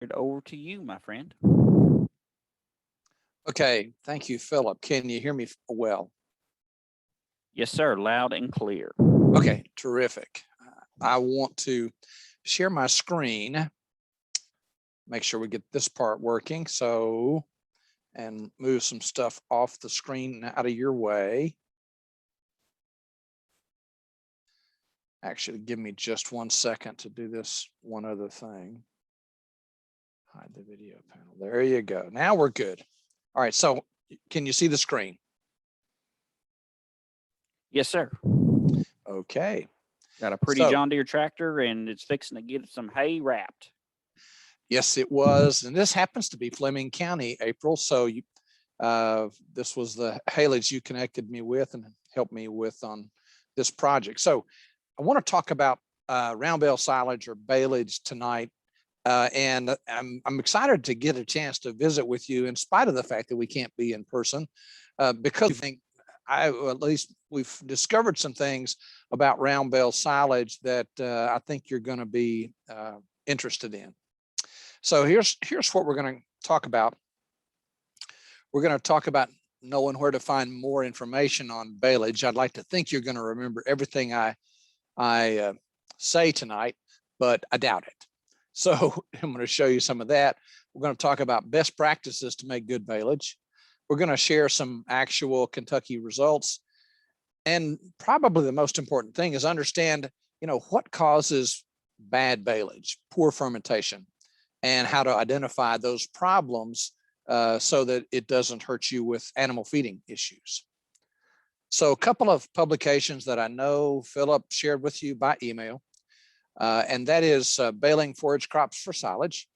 it over to you, my friend. Okay, thank you, Philip. Can you hear me well? Yes, sir. Loud and clear. Okay, terrific. I want to share my screen, make sure we get this part working. So, and move some stuff off the screen out of your way. Actually, give me just 1 second to do this one other thing. Hide the video panel. There you go. Now we're good. All right, so can you see the screen? Yes, sir. Okay. Got a pretty John Deere tractor and it's fixing to get some hay wrapped. Yes, it was. And this happens to be Fleming County, April. So you, this was the haylage you connected me with and helped me with on this project. So I want to talk about round bale silage or baleage tonight. And I'm excited to get a chance to visit with you in spite of the fact that we can't be in person, because I think at least we've discovered some things about round bale silage that I think you're going to be interested in. So here's what we're going to talk about. We're going to talk about knowing where to find more information on baleage. I'd like to think you're going to remember everything I say tonight, but I doubt it. So I'm going to show you some of that. We're going to talk about best practices to make good baleage. We're going to share some actual Kentucky results. And probably the most important thing is understand, what causes bad baleage, poor fermentation, and how to identify those problems so that it doesn't hurt you with animal feeding issues. So a couple of publications that I know Philip shared with you by email, and that is Baling Forage Crops for Silage,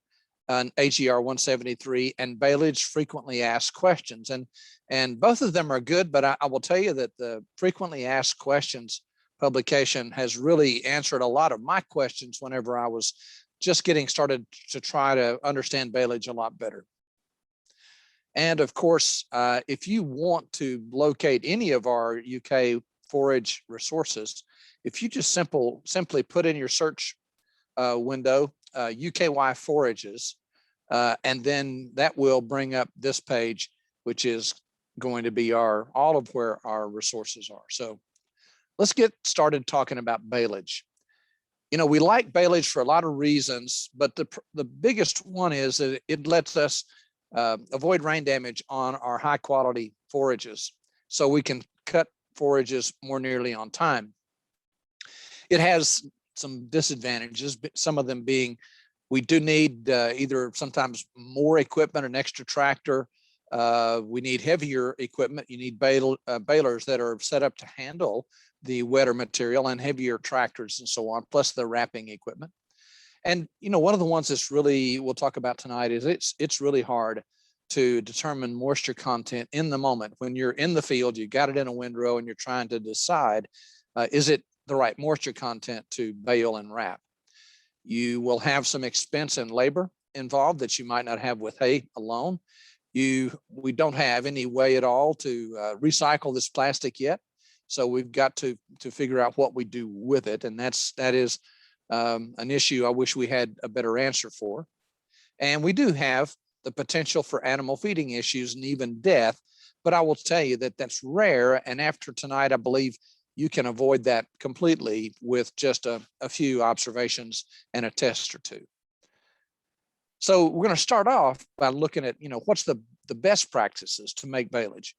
an AGR 173, and Baleage Frequently Asked Questions. And both of them are good, but I will tell you that the Frequently Asked Questions publication has really answered a lot of my questions whenever I was just getting started to try to understand baleage a lot better. And of course, if you want to locate any of our UK forage resources, if you just simply put in your search window, UKY forages, and then that will bring up this page, which is going to be all of where our resources are. So let's get started talking about baleage. We like baleage for a lot of reasons, but the biggest one is that it lets us avoid rain damage on our high quality forages, so we can cut forages more nearly on time. It has some disadvantages, some of them being we do need either sometimes more equipment, an extra tractor. We need heavier equipment. You need balers that are set up to handle the wetter material, and heavier tractors and so on, plus the wrapping equipment. And one of the ones that's really we'll talk about tonight is it's really hard to determine moisture content in the moment when you're in the field. You got it in a windrow and you're trying to decide, is it the right moisture content to bale and wrap? You will have some expense and labor involved that you might not have with hay alone. We don't have any way at all to recycle this plastic yet, so we've got to figure out what we do with it, and that is an issue I wish we had a better answer for. And we do have the potential for animal feeding issues and even death, but I will tell you that that's rare, and after tonight I believe you can avoid that completely with just a few observations and a test or two. So we're going to start off by looking at, what's the best practices to make baleage.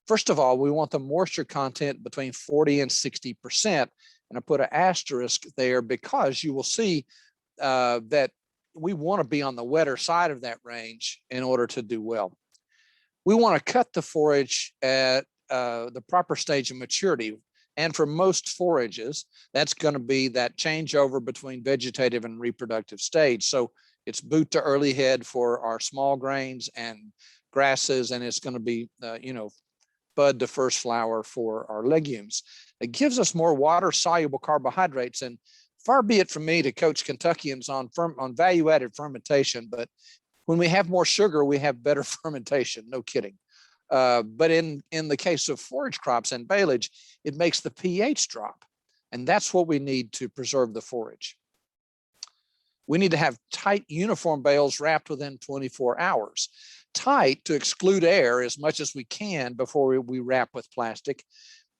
First of all, we want the moisture content between 40 and 60%. And I put an asterisk there because you will see that we want to be on the wetter side of that range in order to do well. We want to cut the forage at the proper stage of maturity. And for most forages, that's going to be that changeover between vegetative and reproductive stage. So it's boot to early head for our small grains and grasses, and it's going to be, bud to first flower for our legumes. It gives us more water-soluble carbohydrates, and far be it from me to coach Kentuckians on value-added fermentation, but when we have more sugar, we have better fermentation, no kidding. But in the case of forage crops and baleage, it makes the pH drop, and that's what we need to preserve the forage. We need to have tight, uniform bales wrapped within 24 hours. Tight to exclude air as much as we can before we wrap with plastic.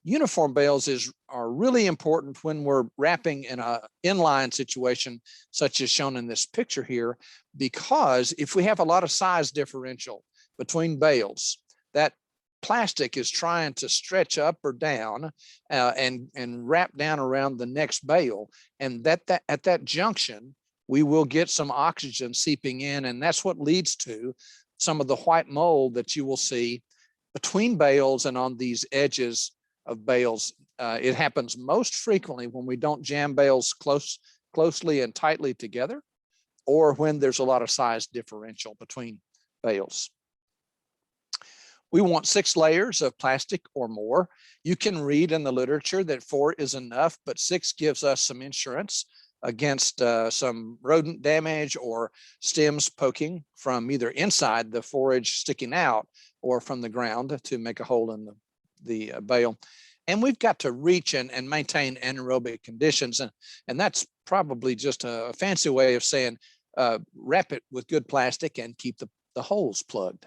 Uniform bales are really important when we're wrapping in an inline situation, such as shown in this picture here, because if we have a lot of size differential between bales, that plastic is trying to stretch up or down and wrap down around the next bale. And at that junction, we will get some oxygen seeping in, and that's what leads to some of the white mold that you will see between bales and on these edges of bales. It happens most frequently when we don't jam bales closely and tightly together, or when there's a lot of size differential between bales. We want 6 layers of plastic or more. You can read in the literature that 4 is enough, but 6 gives us some insurance against some rodent damage or stems poking from either inside the forage sticking out or from the ground to make a hole in the bale. And we've got to reach and maintain anaerobic conditions. And that's probably just a fancy way of saying wrap it with good plastic and keep the holes plugged.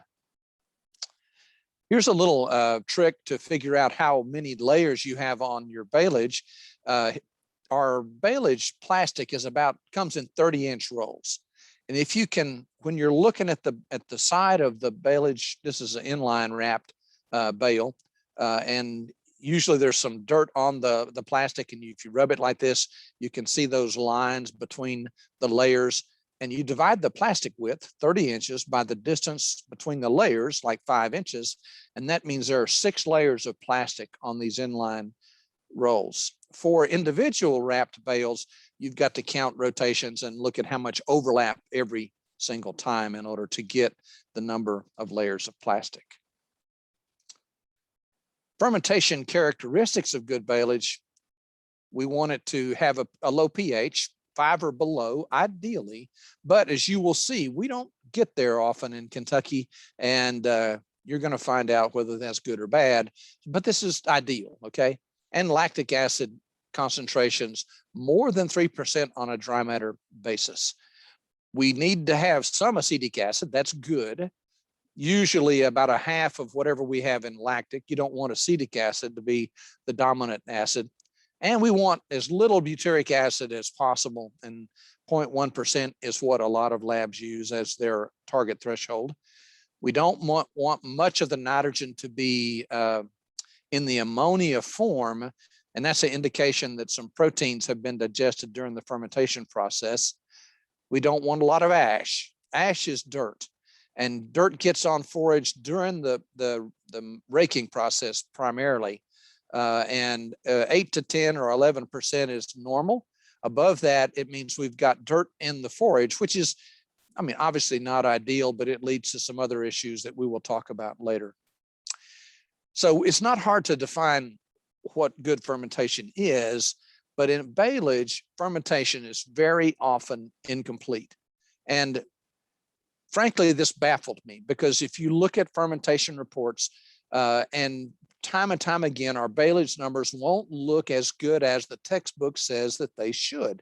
Here's a little trick to figure out how many layers you have on your baleage. Our baleage plastic comes in 30-inch rolls. And if you can, when you're looking at the side of the baleage, this is an inline wrapped bale, and usually there's some dirt on the plastic, and if you rub it like this, you can see those lines between the layers. And you divide the plastic width, 30 inches, by the distance between the layers, like 5 inches. And that means there are 6 layers of plastic on these inline rolls. For individual wrapped bales, you've got to count rotations and look at how much overlap every single time in order to get the number of layers of plastic. Fermentation characteristics of good baleage: we want it to have a low pH, 5 or below, ideally. But as you will see, we don't get there often in Kentucky, and you're going to find out whether that's good or bad. But this is ideal, okay? And lactic acid concentrations more than 3% on a dry matter basis. We need to have some acetic acid. That's good. Usually about a half of whatever we have in lactic. You don't want acetic acid to be the dominant acid. And we want as little butyric acid as possible, and 0.1% is what a lot of labs use as their target threshold. We don't want much of the nitrogen to be in the ammonia form, and that's an indication that some proteins have been digested during the fermentation process. We don't want a lot of ash. Ash is dirt, and dirt gets on forage during the raking process primarily. And 8 to 10 or 11% is normal. Above that, it means we've got dirt in the forage, which is, I mean, obviously not ideal, but it leads to some other issues that we will talk about later. So it's not hard to define what good fermentation is, but in baleage, fermentation is very often incomplete. And frankly, this baffled me, because if you look at fermentation reports and time again, our baleage numbers won't look as good as the textbook says that they should.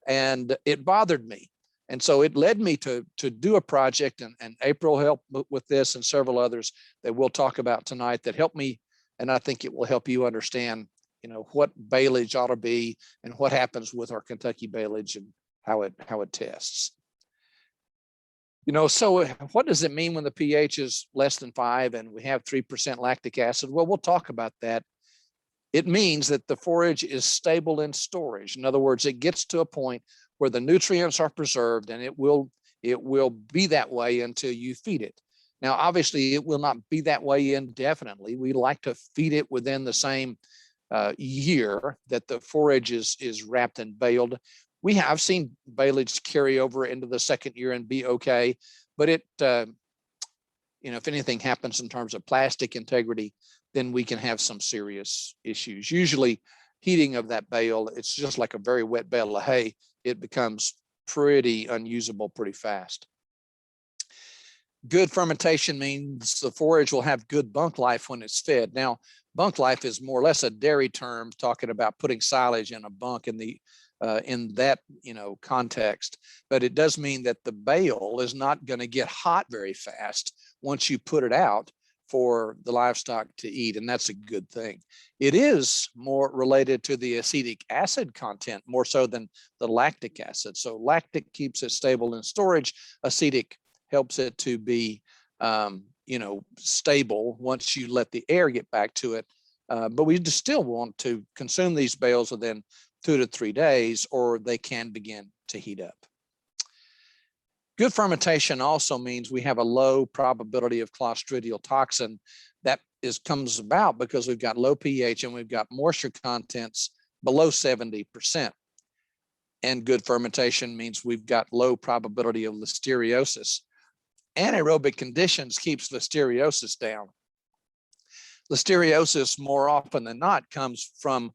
And it bothered me. And so it led me to do a project, and April helped with this and several others that we'll talk about tonight that helped me. And I think it will help you understand, you know, what baleage ought to be and what happens with our Kentucky baleage and how it tests. You know, so what does it mean when the pH is less than 5 and we have 3% lactic acid? Well, we'll talk about that. It means that the forage is stable in storage. In other words, it gets to a point where the nutrients are preserved, and it will be that way until you feed it. Now, obviously, it will not be that way indefinitely. We like to feed it within the same year that the forage is wrapped and baled. I've seen baleage carry over into the second year and be okay, but it, you know, if anything happens in terms of plastic integrity, then we can have some serious issues. Usually heating of that bale, it's just like a very wet bale of hay. It becomes pretty unusable pretty fast. Good fermentation means the forage will have good bunk life when it's fed. Now, bunk life is more or less a dairy term talking about putting silage in a bunk in the in that, context. But it does mean that the bale is not going to get hot very fast once you put it out for the livestock to eat, and that's a good thing. It is more related to the acetic acid content more so than the lactic acid. So lactic keeps it stable in storage. Acetic helps it to be, stable once you let the air get back to it. But we just still want to consume these bales within 2 to 3 days, or they can begin to heat up. Good fermentation also means we have a low probability of Clostridial toxin. That comes about because we've got low pH and we've got moisture contents below 70%. And good fermentation means we've got low probability of listeriosis. Anaerobic conditions keeps listeriosis down. Listeriosis, more often than not, comes from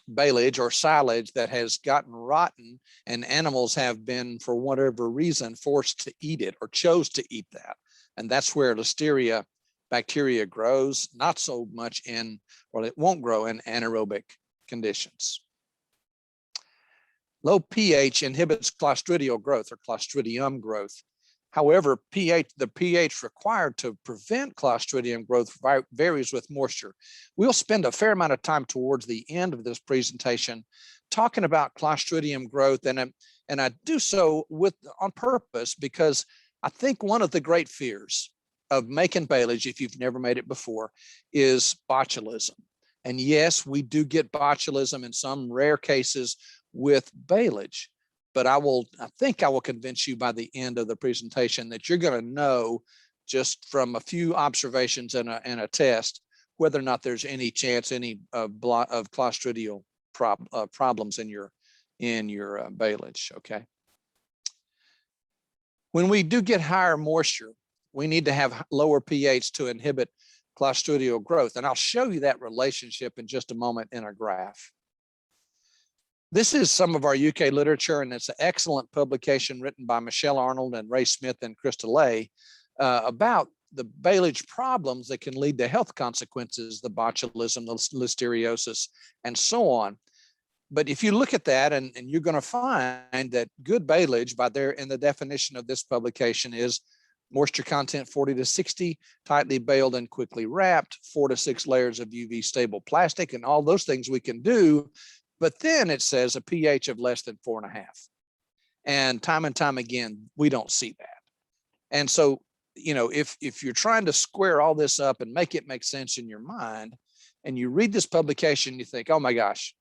baleage or silage that has gotten rotten, and animals have been, for whatever reason, forced to eat it or chose to eat that. And that's where listeria bacteria grows, not so much it won't grow in anaerobic conditions. Low pH inhibits Clostridial growth or Clostridium growth. However, the pH required to prevent Clostridium growth varies with moisture. We'll spend a fair amount of time towards the end of this presentation talking about Clostridium growth, and I do so on purpose because I think one of the great fears of making baleage, if you've never made it before, is botulism. And yes, we do get botulism in some rare cases with baleage. But I think I will convince you by the end of the presentation that you're going to know just from a few observations and a test whether or not there's any chance of Clostridial problems in your baleage. Okay. When we do get higher moisture, we need to have lower pH to inhibit Clostridial growth, and I'll show you that relationship in just a moment in a graph. This is some of our UK literature, and it's an excellent publication written by Michelle Arnold and Ray Smith and Krista Lay about the baleage problems that can lead to health consequences, the botulism, the listeriosis, and so on. But if you look at that, and you're going to find that good baleage, in the definition of this publication, is moisture content 40 to 60, tightly baled and quickly wrapped, 4 to 6 layers of UV stable plastic, and all those things we can do. But then it says a pH of less than 4.5. And time again, we don't see that. And so, if you're trying to square all this up and make it make sense in your mind, and you read this publication, you think, oh my gosh,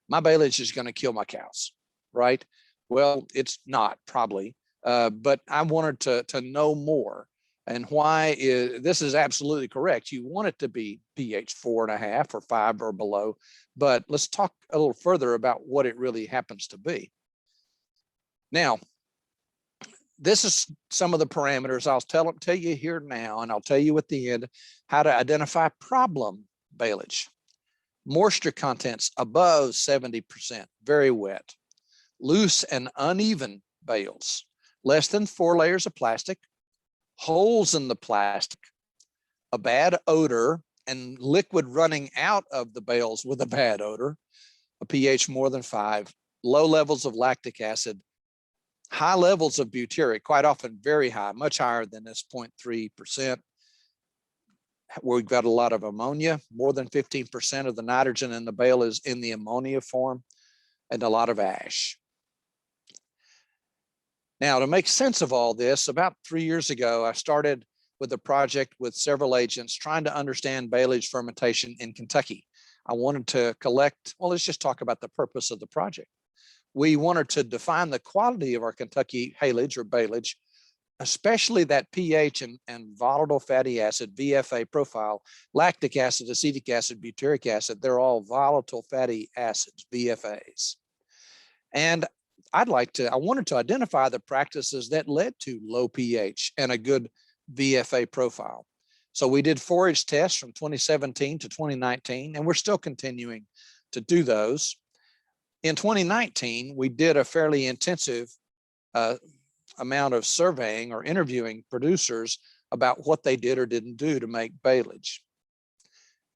my baleage is going to kill my cows, right? Well, it's not probably, but I wanted to know more. And why this is absolutely correct. You want it to be pH 4.5 or 5 or below, but let's talk a little further about what it really happens to be. Now, this is some of the parameters I'll tell you here now, and I'll tell you at the end how to identify problem baleage. Moisture contents above 70%, very wet. Loose and uneven bales, less than 4 layers of plastic, holes in the plastic, a bad odor, and liquid running out of the bales with a bad odor, a pH more than 5, low levels of lactic acid, high levels of butyric, quite often very high, much higher than this 0.3%, where we've got a lot of ammonia, more than 15% of the nitrogen in the bale is in the ammonia form, and a lot of ash. Now, to make sense of all this, about 3 years ago, I started with a project with several agents trying to understand baleage fermentation in Kentucky. I wanted to collect, well, let's just talk about the purpose of the project. We wanted to define the quality of our Kentucky haylage or baleage, especially that pH and volatile fatty acid, VFA profile, lactic acid, acetic acid, butyric acid, they're all volatile fatty acids, VFAs. And I wanted to identify the practices that led to low pH and a good VFA profile. So we did forage tests from 2017 to 2019, and we're still continuing to do those. In 2019, we did a fairly intensive amount of surveying or interviewing producers about what they did or didn't do to make baleage.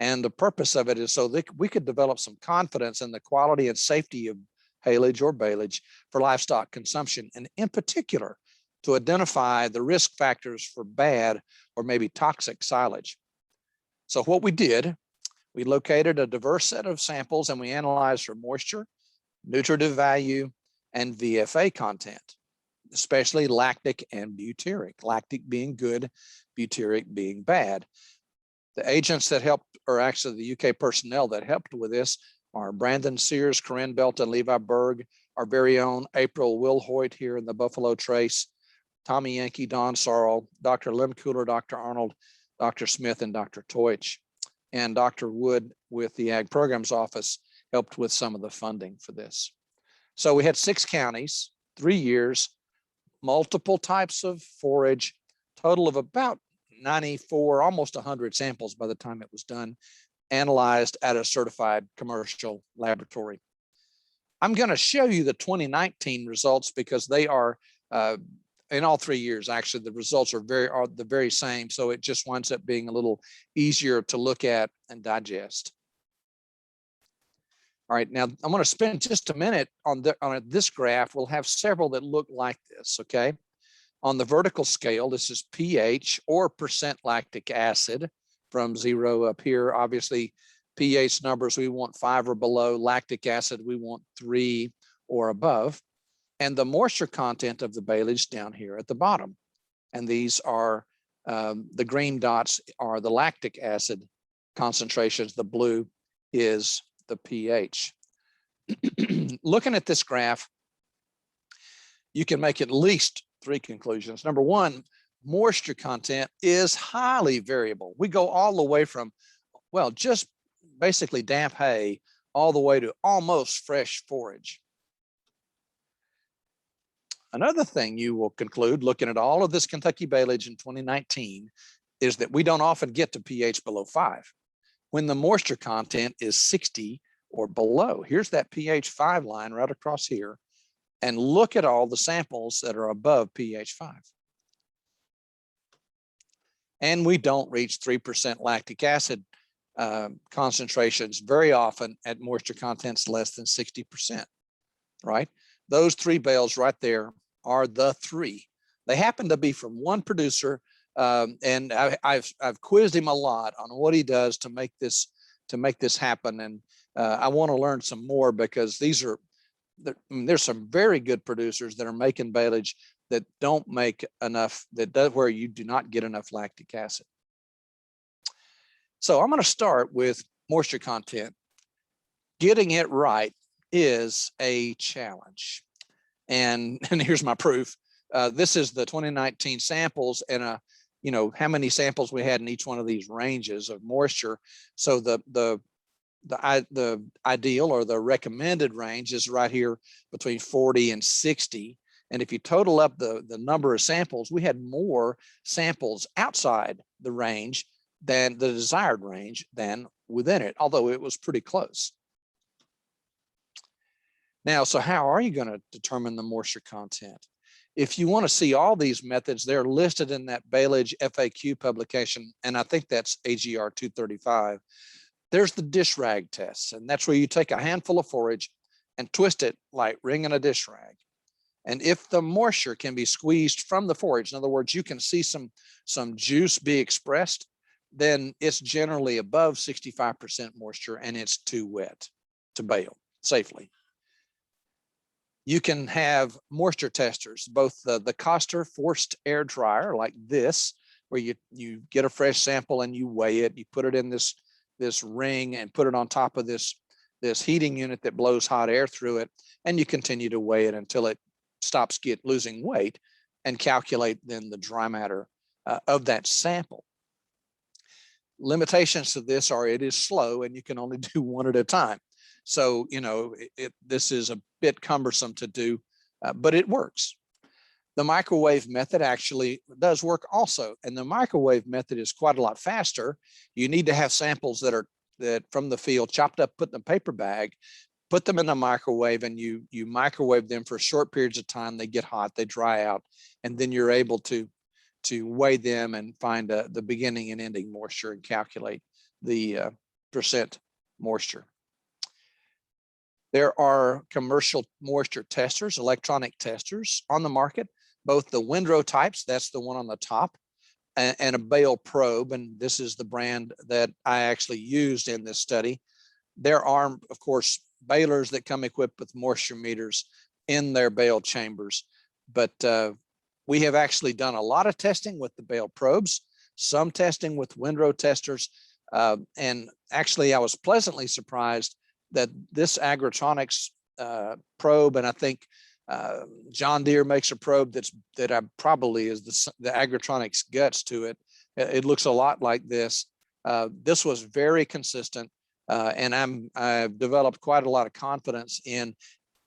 And the purpose of it is so that we could develop some confidence in the quality and safety of haylage or baleage for livestock consumption, and in particular, to identify the risk factors for bad or maybe toxic silage. So what we did, we located a diverse set of samples and we analyzed for moisture, nutritive value, and VFA content, especially lactic and butyric, lactic being good, butyric being bad. The agents that helped, or actually the UK personnel that helped with this, are Brandon Sears, Corinne Belton, Levi Berg, our very own April Wilhoit here in the Buffalo Trace, Tommy Yankee, Don Sorrell, Dr. Lim Cooler, Dr. Arnold, Dr. Smith, and Dr. Teutsch. And Dr. Wood with the Ag Programs Office helped with some of the funding for this. So we had 6 counties, 3 years, multiple types of forage, total of about 94, almost 100 samples by the time it was done, analyzed at a certified commercial laboratory. I'm going to show you the 2019 results because they are in all 3 years. Actually, the results are the very same, so it just winds up being a little easier to look at and digest. All right, now I'm going to spend just a minute on this graph. We'll have several that look like this. Okay, on the vertical scale, this is pH or percent lactic acid. From 0 up here, obviously pH numbers, we want 5 or below. Lactic acid, we want 3 or above. And the moisture content of the baleage down here at the bottom. And these are, the green dots are the lactic acid concentrations. The blue is the pH. Looking at this graph, you can make at least 3 conclusions. Number one, moisture content is highly variable. We go all the way from, well, just basically damp hay all the way to almost fresh forage. Another thing you will conclude looking at all of this Kentucky baleage in 2019 is that we don't often get to pH below 5 when the moisture content is 60 or below. Here's that pH 5 line right across here, and look at all the samples that are above pH 5. And we don't reach 3% lactic acid concentrations very often at moisture contents less than 60%, right? Those 3 bales right there are the 3. They happen to be from one producer, and I've quizzed him a lot on what he does to make this happen. And I want to learn some more because there's some very good producers that are making baleage that don't make enough, where you do not get enough lactic acid. So I'm going to start with moisture content. Getting it right is a challenge. And here's my proof. This is the 2019 samples and how many samples we had in each one of these ranges of moisture. So the ideal or the recommended range is right here between 40 and 60. And if you total up the number of samples, we had more samples outside the range than the desired range than within it, although it was pretty close. Now, so how are you going to determine the moisture content? If you want to see all these methods, they're listed in that Baleage FAQ publication, and I think that's AGR 235. There's the Dishrag tests, and that's where you take a handful of forage and twist it like wringing a dish rag. And if the moisture can be squeezed from the forage, in other words, you can see some juice be expressed, then it's generally above 65% moisture and it's too wet to bale safely. You can have moisture testers, both the Koster forced air dryer like this, where you get a fresh sample and you weigh it, you put it in this ring and put it on top of this heating unit that blows hot air through it, and you continue to weigh it until it stops losing weight, and calculate then the dry matter of that sample. Limitations to this are it is slow and you can only do one at a time. So, this is a bit cumbersome to do, but it works. The microwave method actually does work also. And the microwave method is quite a lot faster. You need to have samples that from the field chopped up, put in a paper bag, put them in the microwave, and you microwave them for short periods of time. They get hot, they dry out, and then you're able to weigh them and find the beginning and ending moisture and calculate the moisture. There are commercial moisture testers, electronic testers on the market, both the windrow types, that's the one on the top, and a Bale probe, and this is the brand that I actually used in this study. There are, of course, balers that come equipped with moisture meters in their Bale chambers, but we have actually done a lot of testing with the Bale probes, some testing with windrow testers, and actually I was pleasantly surprised that this Agritronics probe, and I think John Deere makes a probe that I probably is the Agritronics guts to it. It looks a lot like this. This was very consistent, and I've developed quite a lot of confidence in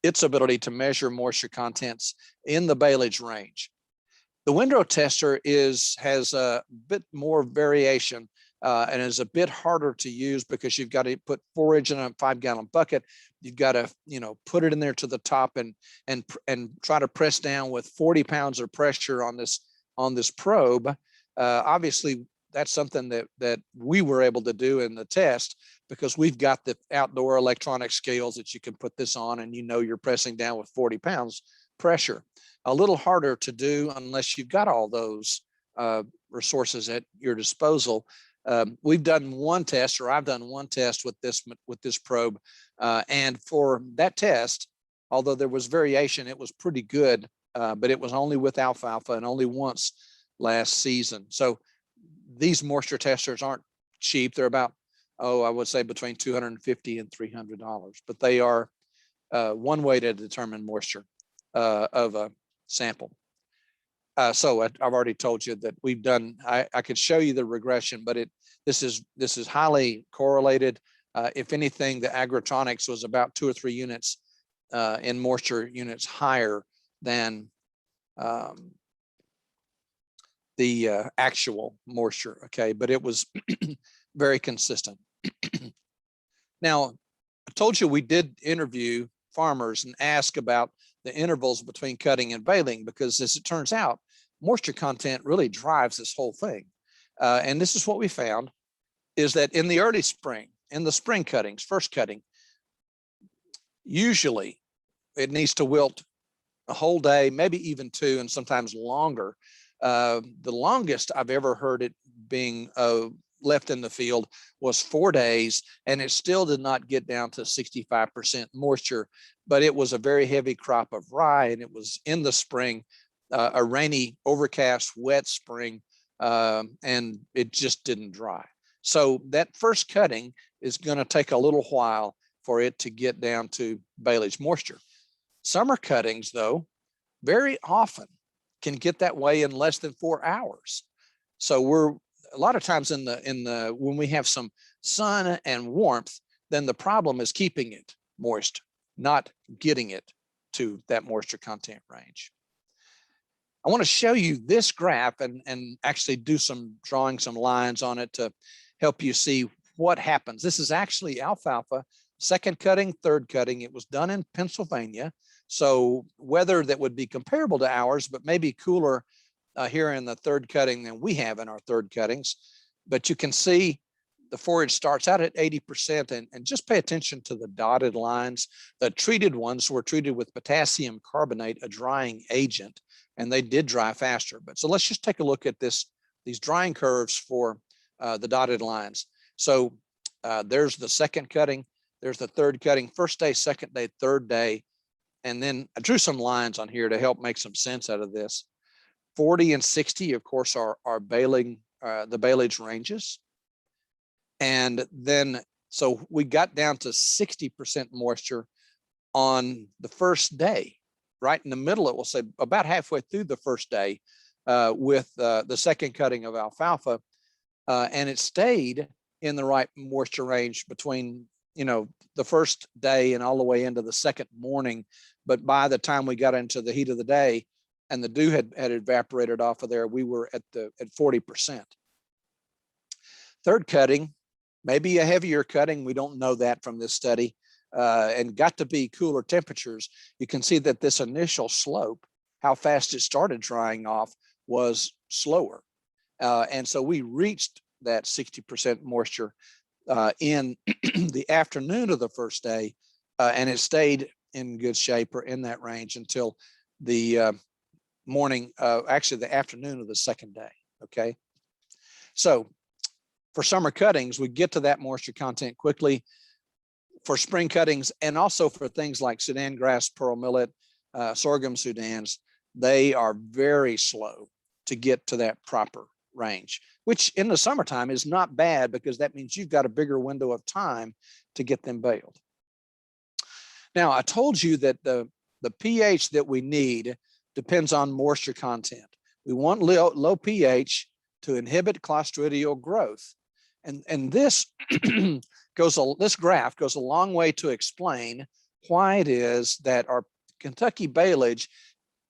its ability to measure moisture contents in the baleage range. The windrow tester has a bit more variation and is a bit harder to use because you've got to put forage in a 5-gallon bucket. You've got to, put it in there to the top and try to press down with 40 pounds of pressure on this probe. Obviously, that's something that we were able to do in the test because we've got the outdoor electronic scales that you can put this on, and you're pressing down with 40 pounds pressure. A little harder to do unless you've got all those resources at your disposal. We've done one test, or I've done one test with this probe, and for that test, although there was variation, it was pretty good, but it was only with alfalfa and only once last season. So these moisture testers aren't cheap. They're about, I would say between $250 and $300, but they are one way to determine moisture of a sample. So I've already told you that we've done, I could show you the regression, but this is highly correlated. If anything, the Agritronics was about 2 or 3 units in moisture units higher than the actual moisture, okay? But it was very consistent. Now, I told you we did interview farmers and ask about the intervals between cutting and baling, because as it turns out, moisture content really drives this whole thing. And this is what we found, is that in the early spring, in the spring cuttings, first cutting, usually it needs to wilt a whole day, maybe even 2, and sometimes longer. The longest I've ever heard it being left in the field was 4 days, and it still did not get down to 65% moisture, but it was a very heavy crop of rye, and it was in the spring, a rainy, overcast, wet spring, and it just didn't dry. So that first cutting is going to take a little while for it to get down to baleage moisture. Summer cuttings, though, very often can get that way in less than 4 hours. So we're a lot of times when we have some sun and warmth, then the problem is keeping it moist, not getting it to that moisture content range. I want to show you this graph and actually drawing some lines on it to help you see what happens. This is actually alfalfa, second cutting, third cutting. It was done in Pennsylvania. So weather that would be comparable to ours, but maybe cooler here in the third cutting than we have in our third cuttings. But you can see the forage starts out at 80%, and just pay attention to the dotted lines. The treated ones were treated with potassium carbonate, a drying agent, and they did dry faster. But so let's just take a look at these drying curves for the dotted lines. So there's the second cutting, there's the third cutting, first day, second day, third day. And then I drew some lines on here to help make some sense out of this. 40 and 60, of course, are baling, the baleage ranges. And then, so we got down to 60% moisture on the first day. Right in the middle, it will say about halfway through the first day with the second cutting of alfalfa. And it stayed in the right moisture range between, the first day and all the way into the second morning. But by the time we got into the heat of the day and the dew had evaporated off of there, we were at 40%. Third cutting, maybe a heavier cutting. We don't know that from this study, and got to be cooler temperatures. You can see that this initial slope, how fast it started drying off, was slower. And so we reached that 60% moisture in the afternoon of the first day, and it stayed in good shape or in that range until the morning, actually the afternoon of the second day. Okay. So for summer cuttings, we get to that moisture content quickly. For spring cuttings, and also for things like Sudan grass, pearl millet, sorghum Sudans, they are very slow to get to that proper range, which in the summertime is not bad because that means you've got a bigger window of time to get them baled. Now, I told you that the pH that we need depends on moisture content. We want low pH to inhibit Clostridial growth. And this this graph goes a long way to explain why it is that our Kentucky Baleage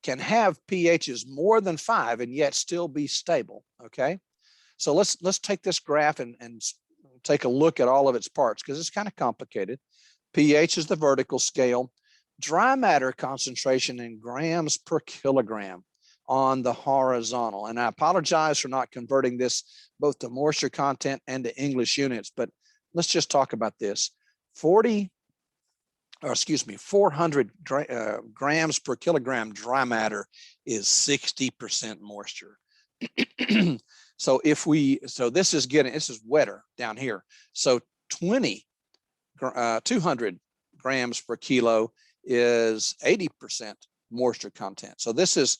can have pHs more than 5 and yet still be stable. Okay, so let's take this graph and take a look at all of its parts because it's kind of complicated. pH is the vertical scale. Dry matter concentration in grams per kilogram on the horizontal. And I apologize for not converting this both to moisture content and to English units, but let's just talk about this. 400 grams per kilogram dry matter is 60% moisture. So this is wetter down here. So 200 grams per kilo is 80% moisture content. So this is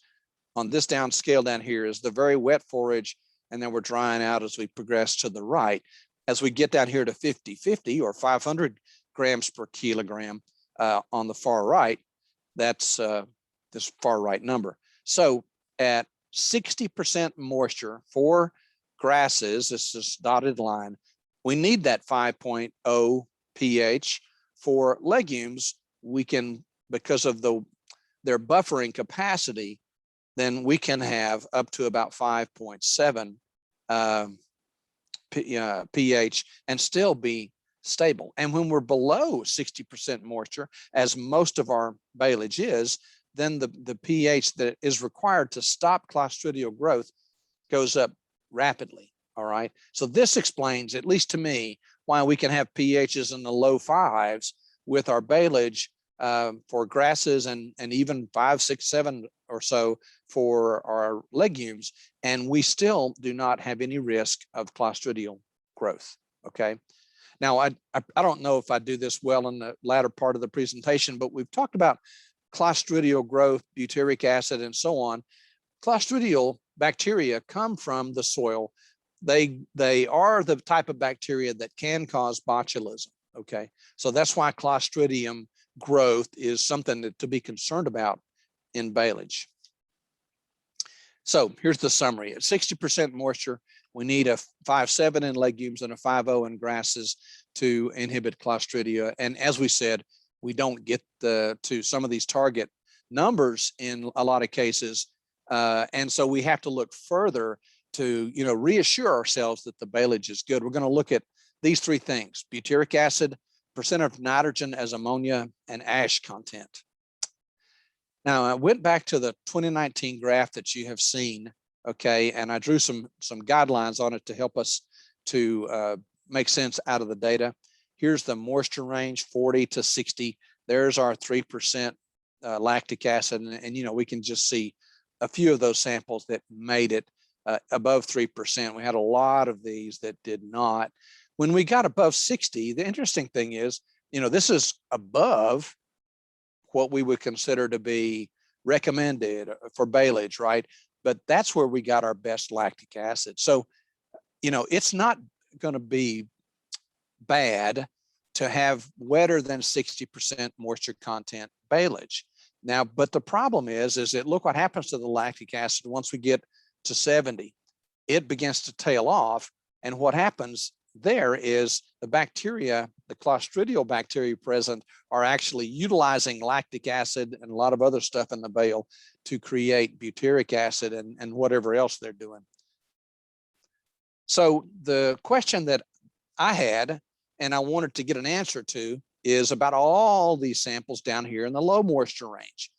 on this down scale down here is the very wet forage, and then we're drying out as we progress to the right. As we get down here to 50-50 or 500 grams per kilogram on the far right, that's this far right number. So at 60% moisture for grasses, this is dotted line, we need that 5.0 pH. For legumes, we can, because of their buffering capacity, then we can have up to about 5.7 pH and still be stable. And when we're below 60% moisture, as most of our baleage is, then the pH that is required to stop Clostridial growth goes up rapidly. All right. So this explains, at least to me, why we can have pHs in the low 5s with our baleage for grasses and even 5, 6, 7 or so for our legumes, and we still do not have any risk of Clostridial growth. Okay. Now, I don't know if I do this well in the latter part of the presentation, but we've talked about Clostridial growth, butyric acid, and so on. Clostridial bacteria come from the soil. They are the type of bacteria that can cause botulism. Okay, so that's why Clostridium growth is something to be concerned about in baleage. So here's the summary. At 60% moisture, we need a 5.7 in legumes and a 5.0 in grasses to inhibit Clostridia. And as we said, we don't get to some of these target numbers in a lot of cases. And so we have to look further to reassure ourselves that the baleage is good. We're going to look at these three things: butyric acid, percent of nitrogen as ammonia, and ash content. Now, I went back to the 2019 graph that you have seen, okay, and I drew some guidelines on it to help us to make sense out of the data. Here's the moisture range, 40 to 60. There's our 3% lactic acid, and we can just see a few of those samples that made it above 3%. We had a lot of these that did not. When we got above 60, the interesting thing is, this is above what we would consider to be recommended for baleage, right? But that's where we got our best lactic acid. So, it's not going to be bad to have wetter than 60% moisture content baleage. Now, but the problem is that look what happens to the lactic acid once we get to 70. It begins to tail off. And what happens there is the bacteria, the Clostridial bacteria present, are actually utilizing lactic acid and a lot of other stuff in the bale to create butyric acid and whatever else they're doing. So the question that I had, and I wanted to get an answer to, is about all these samples down here in the low moisture range.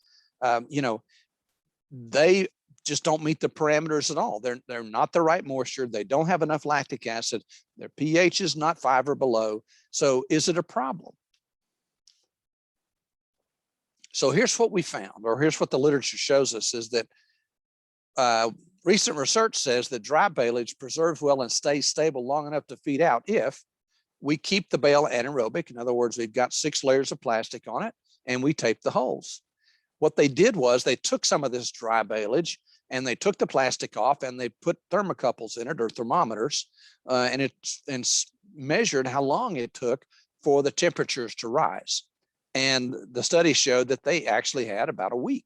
They just don't meet the parameters at all. They're not the right moisture. They don't have enough lactic acid. Their pH is not 5 or below. So is it a problem? So here's what we found, or here's what the literature shows us, is that recent research says that dry baleage preserves well and stays stable long enough to feed out if we keep the bale anaerobic. In other words, we've got 6 layers of plastic on it and we tape the holes. What they did was they took some of this dry baleage and they took the plastic off and they put thermocouples in it, or thermometers, and measured how long it took for the temperatures to rise. And the study showed that they actually had about a week.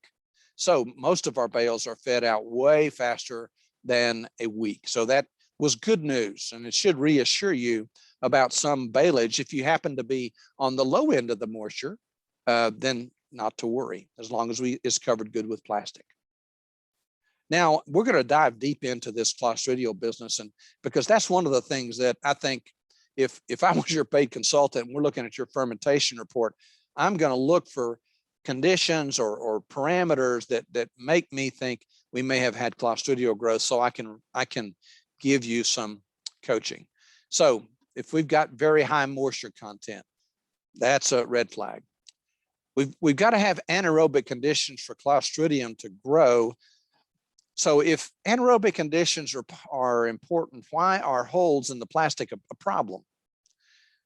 So most of our bales are fed out way faster than a week. So that was good news, and it should reassure you about some baleage. If you happen to be on the low end of the moisture, then not to worry, as long as it's covered good with plastic. Now we're going to dive deep into this Clostridial business, and because that's one of the things that I think, if I was your paid consultant and we're looking at your fermentation report, I'm going to look for conditions or parameters that make me think we may have had Clostridial growth, so I can give you some coaching. So if we've got very high moisture content, that's a red flag. We've got to have anaerobic conditions for Clostridium to grow. So if anaerobic conditions are important, why are holes in the plastic a problem?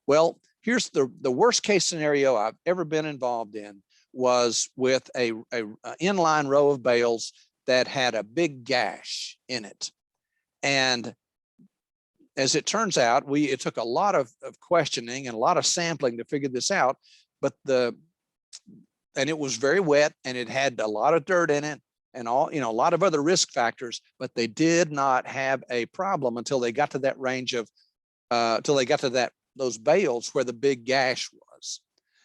Well, here's the worst case scenario I've ever been involved in, was with a inline row of bales that had a big gash in it. And as it turns out, it took a lot of questioning and a lot of sampling to figure this out, but and it was very wet and it had a lot of dirt in it and a lot of other risk factors, but they did not have a problem until they got to that range of, those bales where the big gash was.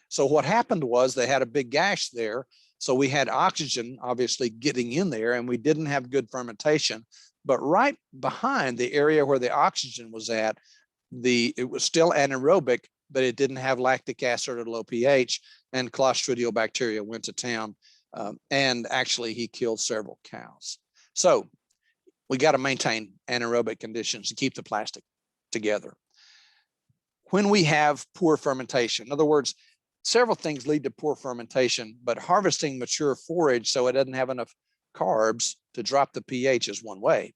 So what happened was they had a big gash there. So we had oxygen obviously getting in there and we didn't have good fermentation, but right behind the area where the oxygen was at, it was still anaerobic, but it didn't have lactic acid or low pH, and Clostridial bacteria went to town. And actually he killed several cows. So we got to maintain anaerobic conditions to keep the plastic together. When we have poor fermentation, in other words, several things lead to poor fermentation, but harvesting mature forage so it doesn't have enough carbs to drop the pH is one way.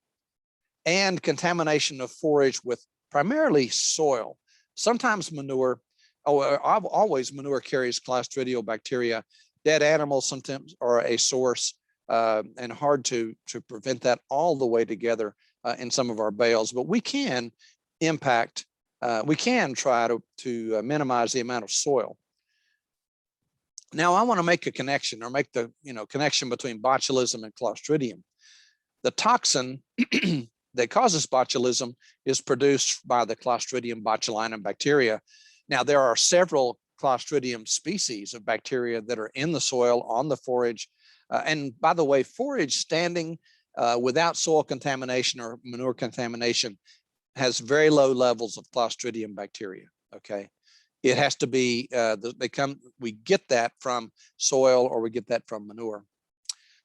And contamination of forage with primarily soil, sometimes manure. Always manure carries Clostridial bacteria. Dead animals sometimes are a source, and hard to prevent that all the way together in some of our bales, but we can try to minimize the amount of soil. Now I want to make a connection, or make the connection between botulism and Clostridium. The toxin that causes botulism is produced by the Clostridium botulinum bacteria. Now there are several Clostridium species of bacteria that are in the soil, on the forage. And by the way, forage standing without soil contamination or manure contamination has very low levels of Clostridium bacteria, okay? It has to be, we get that from soil or we get that from manure.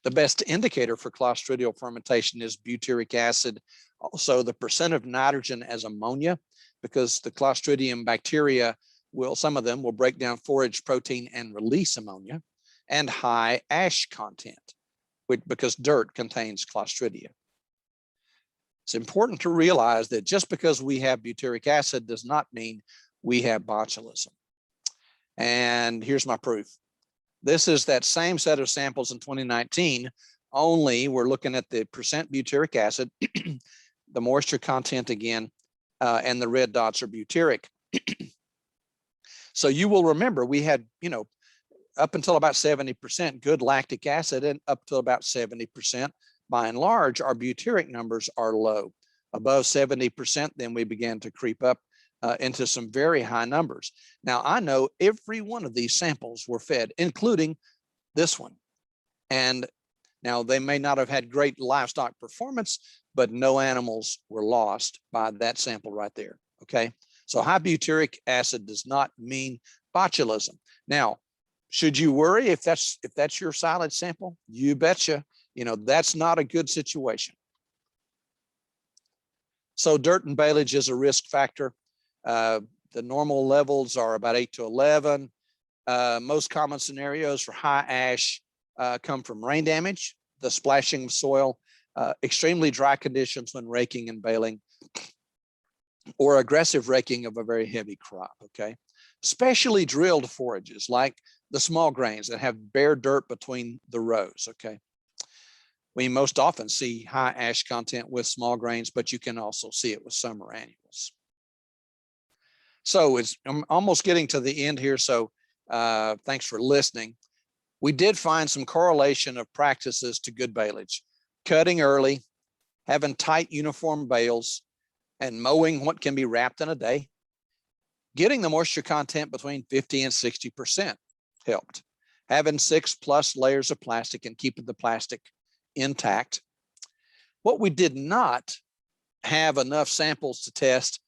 The best indicator for Clostridial fermentation is butyric acid. Also the percent of nitrogen as ammonia, because the Clostridium bacteria some of them will break down forage protein and release ammonia, and high ash content, because dirt contains Clostridia. It's important to realize that just because we have butyric acid does not mean we have botulism. And here's my proof. This is that same set of samples in 2019, only we're looking at the percent butyric acid, the moisture content again, and the red dots are butyric. So you will remember we had, up until about 70% good lactic acid, and up to about 70%, by and large, our butyric numbers are low. Above 70%, then we began to creep up into some very high numbers. Now I know every one of these samples were fed, including this one. And now they may not have had great livestock performance, but no animals were lost by that sample right there, okay? So high butyric acid does not mean botulism. Now, should you worry if that's your silage sample? You betcha. That's not a good situation. So dirt and baleage is a risk factor. The normal levels are about 8 to 11. Most common scenarios for high ash come from rain damage, the splashing of soil, extremely dry conditions when raking and baling, or aggressive raking of a very heavy crop, okay? Specially drilled forages like the small grains that have bare dirt between the rows, okay? We most often see high ash content with small grains, but you can also see it with summer annuals. So I'm almost getting to the end here, so thanks for listening. We did find some correlation of practices to good baleage: cutting early, having tight uniform bales, and mowing what can be wrapped in a day. Getting the moisture content between 50 and 60% helped. Having 6+ layers of plastic and keeping the plastic intact. What we did not have enough samples to test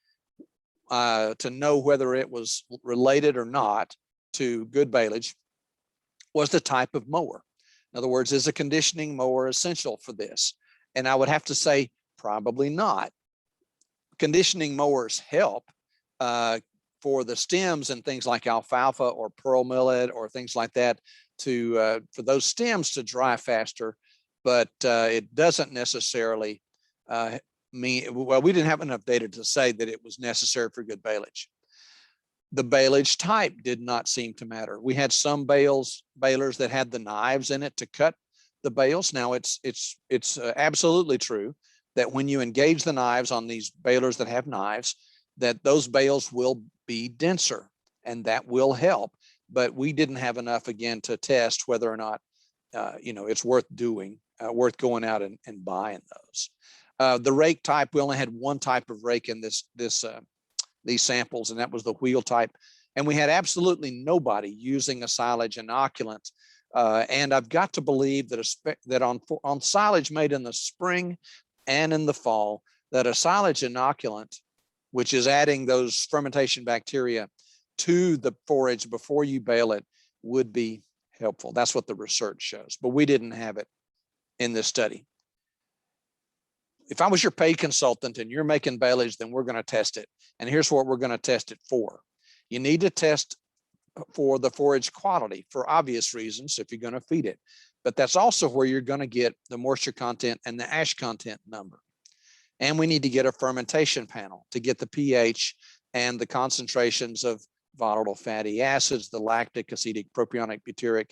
to know whether it was related or not to good baleage was the type of mower. In other words, is a conditioning mower essential for this? And I would have to say probably not. Conditioning mowers help for the stems and things like alfalfa or pearl millet or things like that for those stems to dry faster, but it doesn't necessarily well, we didn't have enough data to say that it was necessary for good baleage. The baleage type did not seem to matter. We had some balers that had the knives in it to cut the bales. Now it's absolutely true that when you engage the knives on these balers that have knives, that those bales will be denser, and that will help. But we didn't have enough, again, to test whether or not it's worth doing, worth going out and buying those. The rake type, we only had one type of rake in these samples, and that was the wheel type. And we had absolutely nobody using a silage inoculant. And I've got to believe that on silage made in the spring and in the fall, that a silage inoculant, which is adding those fermentation bacteria to the forage before you bale it, would be helpful. That's what the research shows, but we didn't have it in this study. If I was your paid consultant and you're making baleage, then we're going to test it. And here's what we're going to test it for. You need to test for the forage quality for obvious reasons if you're going to feed it. But that's also where you're going to get the moisture content and the ash content number. And we need to get a fermentation panel to get the pH and the concentrations of volatile fatty acids, the lactic, acetic, propionic, butyric,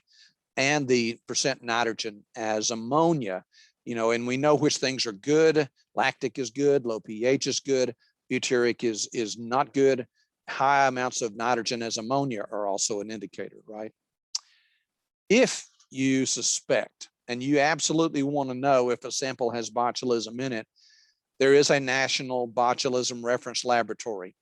and the percent nitrogen as ammonia. And we know which things are good. Lactic is good, low pH is good, butyric is not good. High amounts of nitrogen as ammonia are also an indicator, right? If you suspect, and you absolutely want to know if a sample has botulism in it, there is a national botulism reference laboratory.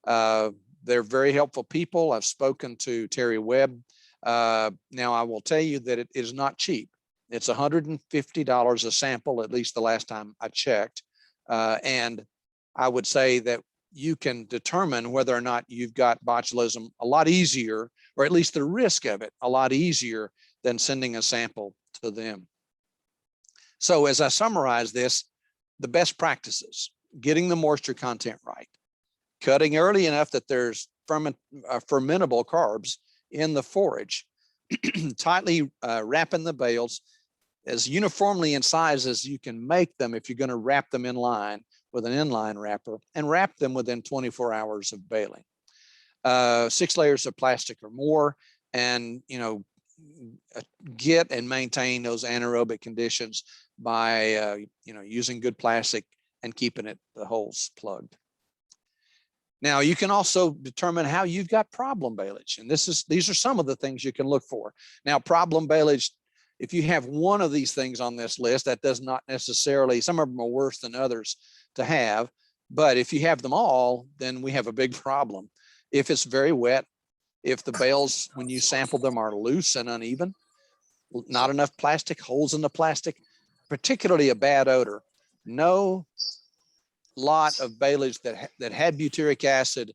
They're very helpful people. I've spoken to Terry Webb. Now, I will tell you that it is not cheap. It's $150 a sample, at least the last time I checked. And I would say that you can determine whether or not you've got botulism a lot easier, or at least the risk of it a lot easier than sending a sample to them. So as I summarize this, the best practices: getting the moisture content right, cutting early enough that there's fermentable carbs in the forage, tightly wrapping the bales as uniformly in size as you can make them if you're going to wrap them in line with an inline wrapper, and wrap them within 24 hours of baling. 6 layers of plastic or more, and get and maintain those anaerobic conditions by using good plastic and keeping the holes plugged. Now, you can also determine how you've got problem baleage, and these are some of the things you can look for. Now, problem baleage, if you have one of these things on this list, that does not necessarily, some of them are worse than others to have, but if you have them all, then we have a big problem. If it's very wet, if the bales, when you sample them, are loose and uneven, not enough plastic, holes in the plastic, particularly a bad odor. No lot of baleage that had butyric acid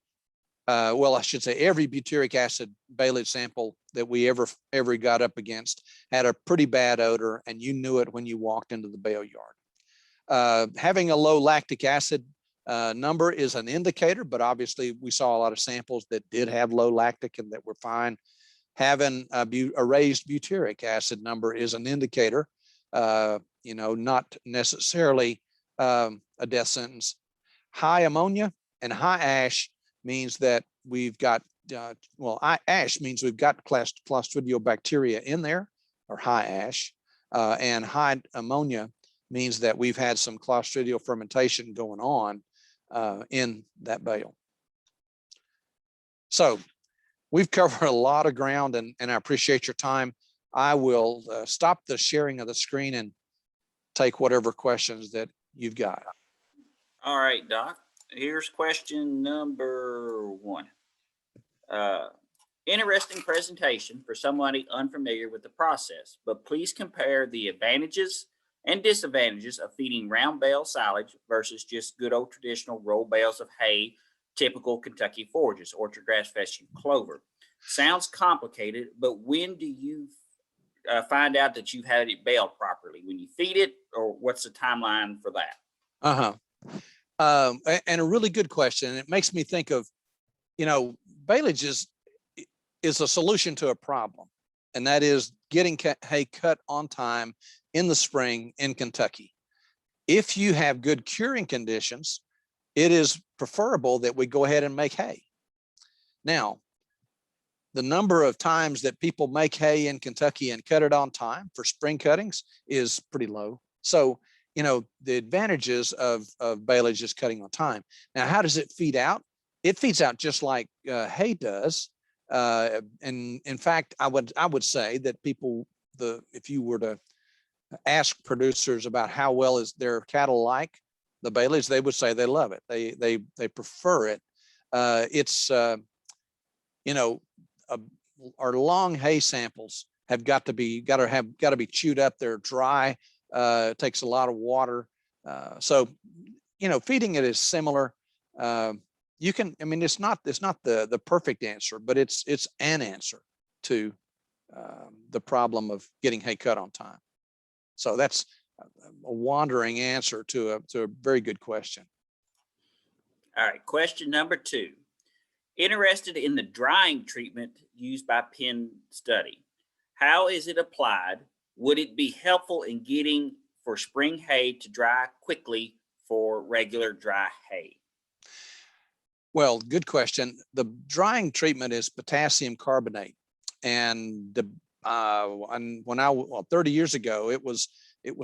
well, I should say every butyric acid Baleage sample that we ever got up against had a pretty bad odor, and you knew it when you walked into the bale yard. Having a low lactic acid number is an indicator, but obviously we saw a lot of samples that did have low lactic and that were fine. Having a raised butyric acid number is an indicator, not necessarily a death sentence. High ammonia and high ash means that we've got, ash means we've got Clostridial bacteria in there, or high ash, and high ammonia means that we've had some Clostridial fermentation going on in that bale. So we've covered a lot of ground, and I appreciate your time. I will stop the sharing of the screen and take whatever questions that you've got. All right, Doc. Here's question number 1. Interesting presentation for somebody unfamiliar with the process, but please compare the advantages and disadvantages of feeding round bale silage versus just good old traditional roll bales of hay, typical Kentucky forages, orchard grass, fescue, clover. Sounds complicated, but when do you find out that you've had it baled properly? When you feed it, or what's the timeline for that? And a really good question. It makes me think of, baleage is a solution to a problem, and that is getting hay cut on time in the spring in Kentucky. If you have good curing conditions, it is preferable that we go ahead and make hay. Now, the number of times that people make hay in Kentucky and cut it on time for spring cuttings is pretty low. So, the advantages of baleage is cutting on time. Now, how does it feed out? It feeds out just like hay does. And in fact, I would say that if you were to ask producers about how well is their cattle like the baleage, they would say they love it. They prefer it. Our long hay samples have got to be chewed up. They're dry. It takes a lot of water. So feeding it is similar. It's not the perfect answer, but it's an answer to the problem of getting hay cut on time. So that's a wandering answer to a very good question. All right, question number 2. Interested in the drying treatment used by Penn Study. How is it applied? Would it be helpful in getting for spring hay to dry quickly for regular dry hay? Well, good question. The drying treatment is potassium carbonate, and 30 years ago, it was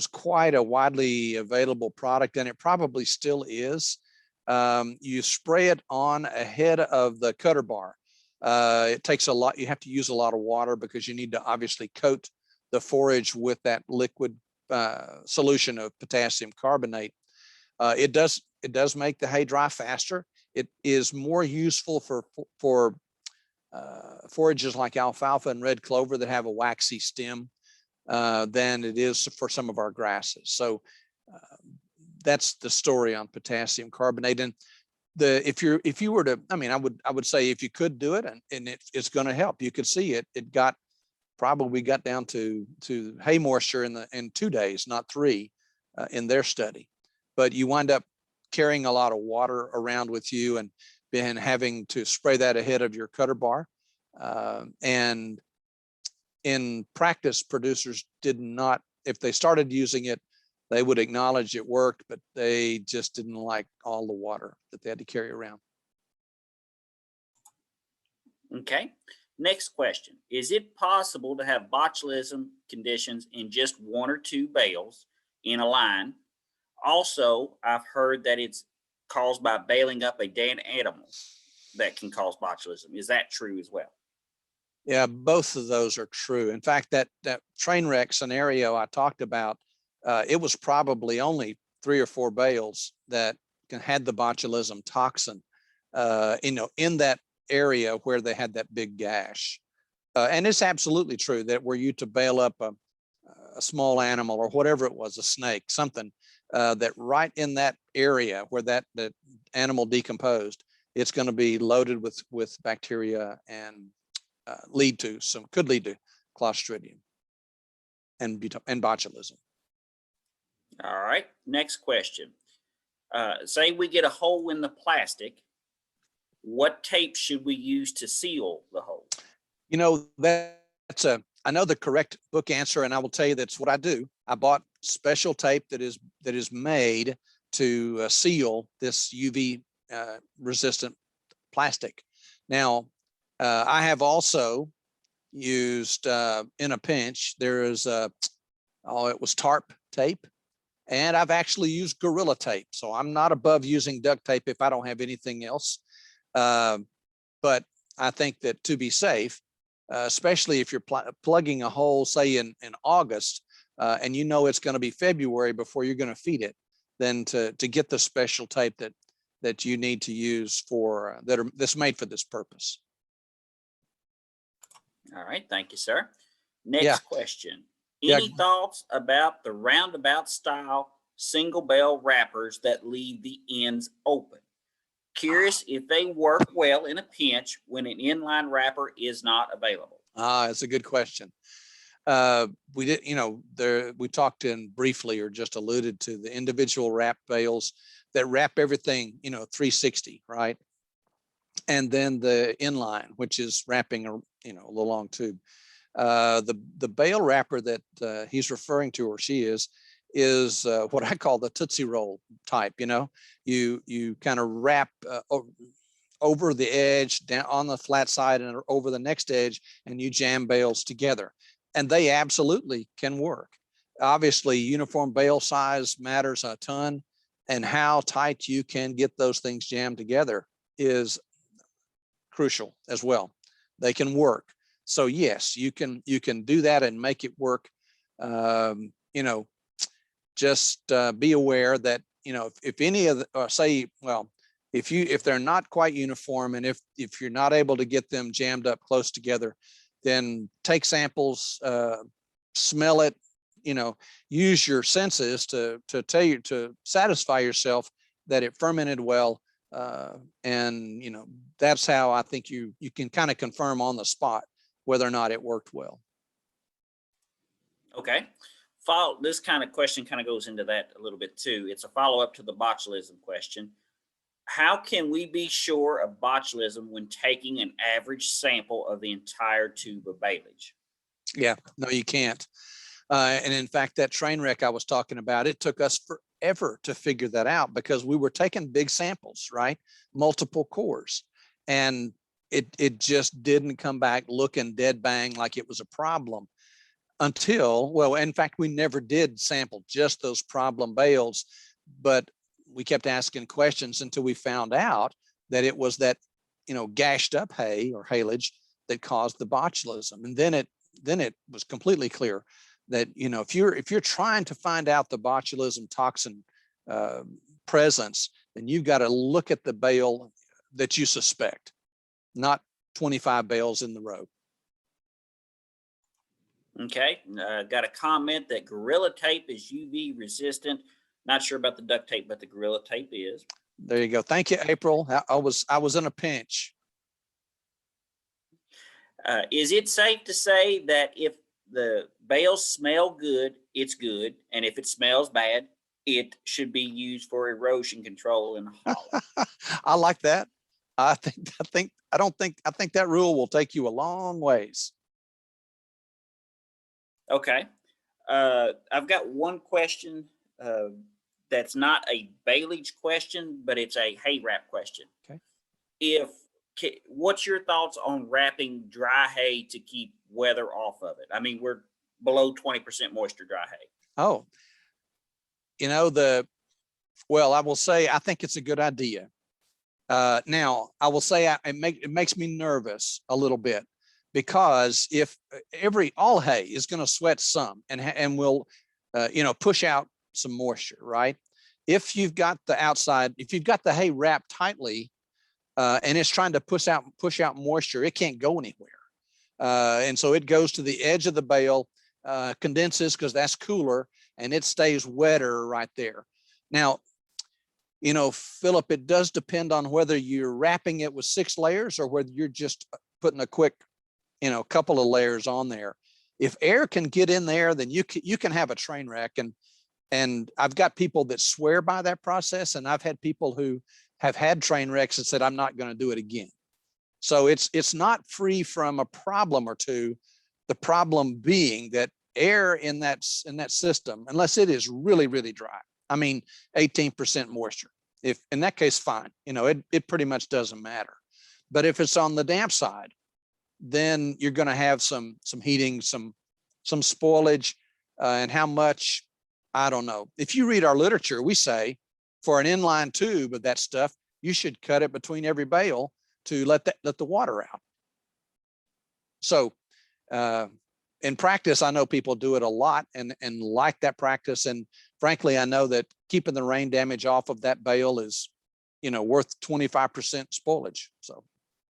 quite a widely available product, and it probably still is. You spray it on ahead of the cutter bar. It takes a lot. You have to use a lot of water because you need to obviously coat the forage with that liquid solution of potassium carbonate. It does make the hay dry faster. It is more useful for forages like alfalfa and red clover that have a waxy stem than it is for some of our grasses. So that's the story on potassium carbonate. And if you were to, I would say if you could do it, and it's going to help. You could see it probably got down to hay moisture in 2 days, not 3, in their study. But you wind up carrying a lot of water around with you and having to spray that ahead of your cutter bar. And in practice, producers did not, if they started using it, they would acknowledge it worked, but they just didn't like all the water that they had to carry around. Okay. Next question. Is it possible to have botulism conditions in just 1 or 2 bales in a line? Also, I've heard that it's caused by baling up a dead animal that can cause botulism. Is that true as well? Yeah, both of those are true. In fact, that train wreck scenario I talked about, it was probably only 3 or 4 bales that had the botulism toxin, in that area where they had that big gash. And it's absolutely true that were you to bale up a small animal or whatever it was, a snake, something, that right in that area where that animal decomposed, it's going to be loaded with bacteria and could lead to Clostridium and botulism. All right, next question. Say we get a hole in the plastic. What tape should we use to seal the hole? You know, I know the correct book answer, and I will tell you that's what I do. I bought special tape that is made to seal this UV resistant plastic. Now, I have also used in a pinch, there is it was tarp tape, and I've actually used Gorilla tape. So I'm not above using duct tape if I don't have anything else. But I think that to be safe, especially if you're plugging a hole, say in August, and you know it's going to be February before you're going to feed it, then to get the special tape that you need to use for that's made for this purpose. All right, thank you, sir. Next question. Any thoughts about the roundabout style single bale wrappers that leave the ends open? Curious if they work well in a pinch when an inline wrapper is not available. That's a good question. We did, we talked in briefly or just alluded to the individual wrap bales that wrap everything, 360, right? And then the inline, which is wrapping a little long tube. The bale wrapper that he's referring to, or she is what I call the Tootsie Roll type. You kind of wrap over the edge, down on the flat side, and over the next edge, and you jam bales together. And they absolutely can work. Obviously, uniform bale size matters a ton, and how tight you can get those things jammed together is crucial as well. They can work. So yes, you can do that and make it work. Just be aware that if any of the, if they're not quite uniform, and if you're not able to get them jammed up close together, then take samples, smell it, use your senses to satisfy yourself that it fermented well. And that's how I think you can kind of confirm on the spot whether or not it worked well. Okay. This kind of question kind of goes into that a little bit too. It's a follow-up to the botulism question. How can we be sure of botulism when taking an average sample of the entire tube of baleage? Yeah, no, you can't. And in fact, that train wreck I was talking about, it took us forever to figure that out because we were taking big samples, right? Multiple cores. And it just didn't come back looking dead bang like it was a problem until, well, in fact, we never did sample just those problem bales, but we kept asking questions until we found out that it was that, gashed up hay or haylage that caused the botulism. And then it was completely clear that, if you're trying to find out the botulism toxin presence, then you've got to look at the bale that you suspect, not 25 bales in the row. Okay, got a comment that Gorilla tape is UV resistant. Not sure about the duct tape, but the Gorilla tape is. There you go. Thank you, April. I was in a pinch. Is it safe to say that if the bales smell good, it's good, and if it smells bad, it should be used for erosion control in the hollow? I like that. I think that rule will take you a long ways. Okay. I've got one question that's not a baleage question, but it's a hay wrap question. Okay. What's your thoughts on wrapping dry hay to keep weather off of it? I mean, we're below 20% moisture dry hay. Oh, I will say, I think it's a good idea. Now, I will say it makes me nervous a little bit, because if all hay is going to sweat some and will, push out some moisture, right? If you've got the hay wrapped tightly and it's trying to push out moisture, it can't go anywhere. And so it goes to the edge of the bale, condenses because that's cooler, and it stays wetter right there. Now, you know, Philip, it does depend on whether you're wrapping it with 6 layers or whether you're just putting a quick, you know, couple of layers on there. If air can get in there, then you can have a train wreck. And I've got people that swear by that process, and I've had people who have had train wrecks and said, I'm not going to do it again. So it's not free from a problem or two. The problem being that air in that system, unless it is really, really dry, I mean, 18% moisture, if in that case, fine, you know, it pretty much doesn't matter. But if it's on the damp side, then you're going to have some heating, some spoilage, and how much, I don't know. If you read our literature, we say for an inline tube of that stuff, you should cut it between every bale to let the water out. So in practice, I know people do it a lot and like that practice. And frankly, I know that keeping the rain damage off of that bale is, you know, worth 25% spoilage. So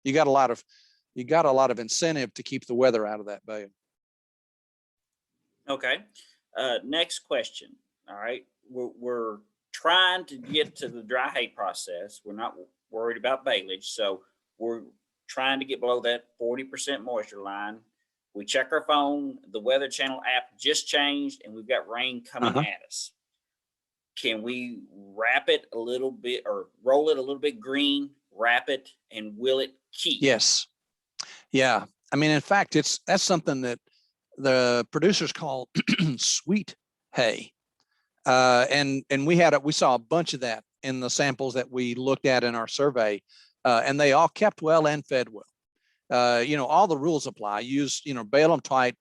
you got a lot of incentive to keep the weather out of that bale. Okay. Next question. All right. We're trying to get to the dry hay process. We're not worried about baleage. So we're trying to get below that 40% moisture line. We check our phone. The Weather Channel app just changed and we've got rain coming at us. Can we wrap it a little bit or roll it a little bit green, wrap it, and will it keep? Yes. Yeah. I mean, in fact, that's something that the producers call sweet hay. And we saw a bunch of that in the samples that we looked at in our survey, and they all kept well and fed well. You know, all the rules apply. Use, you know, bale them tight,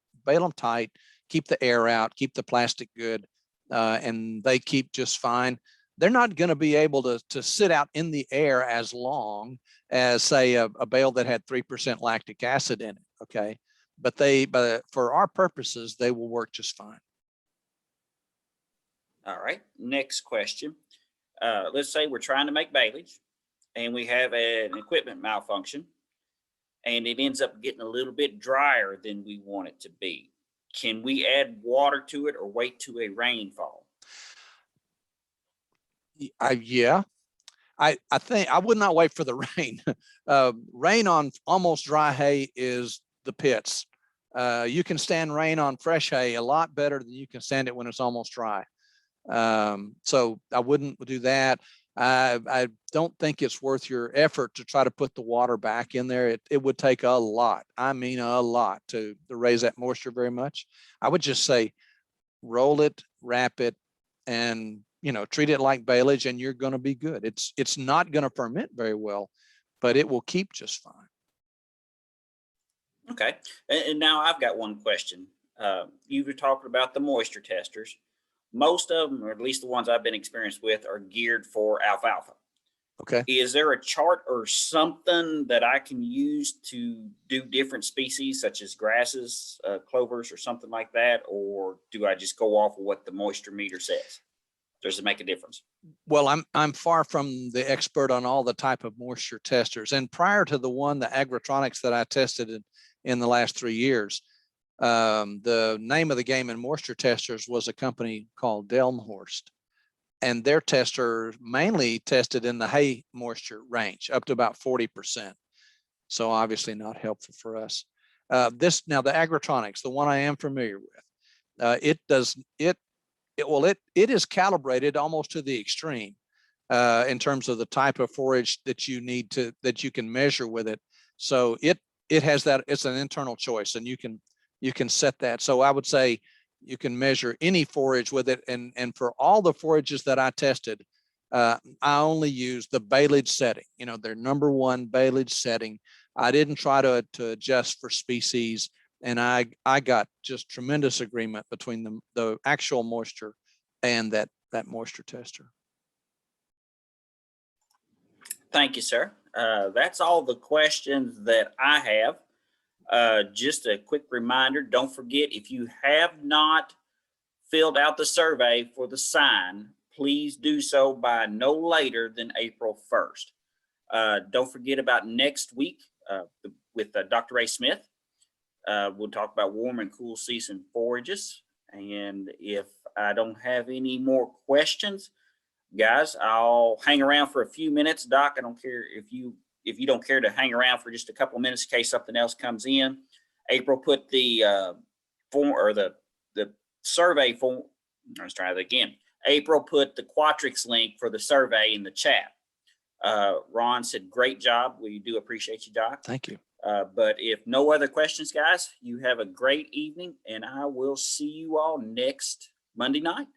keep the air out, keep the plastic good, and they keep just fine. They're not going to be able to sit out in the air as long as, say, a bale that had 3% lactic acid in it. Okay, but for our purposes, they will work just fine. All right. Next question. Let's say we're trying to make baleage and we have an equipment malfunction and it ends up getting a little bit drier than we want it to be. Can we add water to it or wait to a rainfall? Yeah, I think I would not wait for the rain. Rain on almost dry hay is the pits. You can stand rain on fresh hay a lot better than you can stand it when it's almost dry. So I wouldn't do that. I don't think it's worth your effort to try to put the water back in there. It would take a lot. I mean, a lot to raise that moisture very much. I would just say, roll it, wrap it, and, you know, treat it like baleage and you're going to be good. It's not going to ferment very well, but it will keep just fine. Okay. And now I've got one question. You were talking about the moisture testers. Most of them, or at least the ones I've been experienced with, are geared for alfalfa. Okay. Is there a chart or something that I can use to do different species, such as grasses, clovers, or something like that? Or do I just go off of what the moisture meter says? Does it make a difference? Well, I'm far from the expert on all the type of moisture testers. And prior to the Agritronics that I tested in the last 3 years, the name of the game in moisture testers was a company called Delmhorst, and their tester mainly tested in the hay moisture range up to about 40%. So obviously not helpful for us. Now the Agritronics, the one I am familiar with, it is calibrated almost to the extreme in terms of the type of forage that you can measure with it. So it has that, it's an internal choice, and you can set that. So I would say you can measure any forage with it. And for all the forages that I tested, I only used the baleage setting, you know, their #1 baleage setting. I didn't try to adjust for species. And I got just tremendous agreement between the actual moisture and that moisture tester. Thank you, sir. That's all the questions that I have. Just a quick reminder, don't forget, if you have not filled out the survey for the sign, please do so by no later than April 1st. Don't forget about next week with Dr. Ray Smith. We'll talk about warm and cool season forages. And if I don't have any more questions, guys, I'll hang around for a few minutes. Doc, I don't care if you don't care to hang around for just a couple of minutes in case something else comes in. April put the form or the survey form. Let's try that again. April put the Quatrix link for the survey in the chat. Ron said, great job. We do appreciate you, Doc. Thank you. But if no other questions, guys, you have a great evening, and I will see you all next Monday night.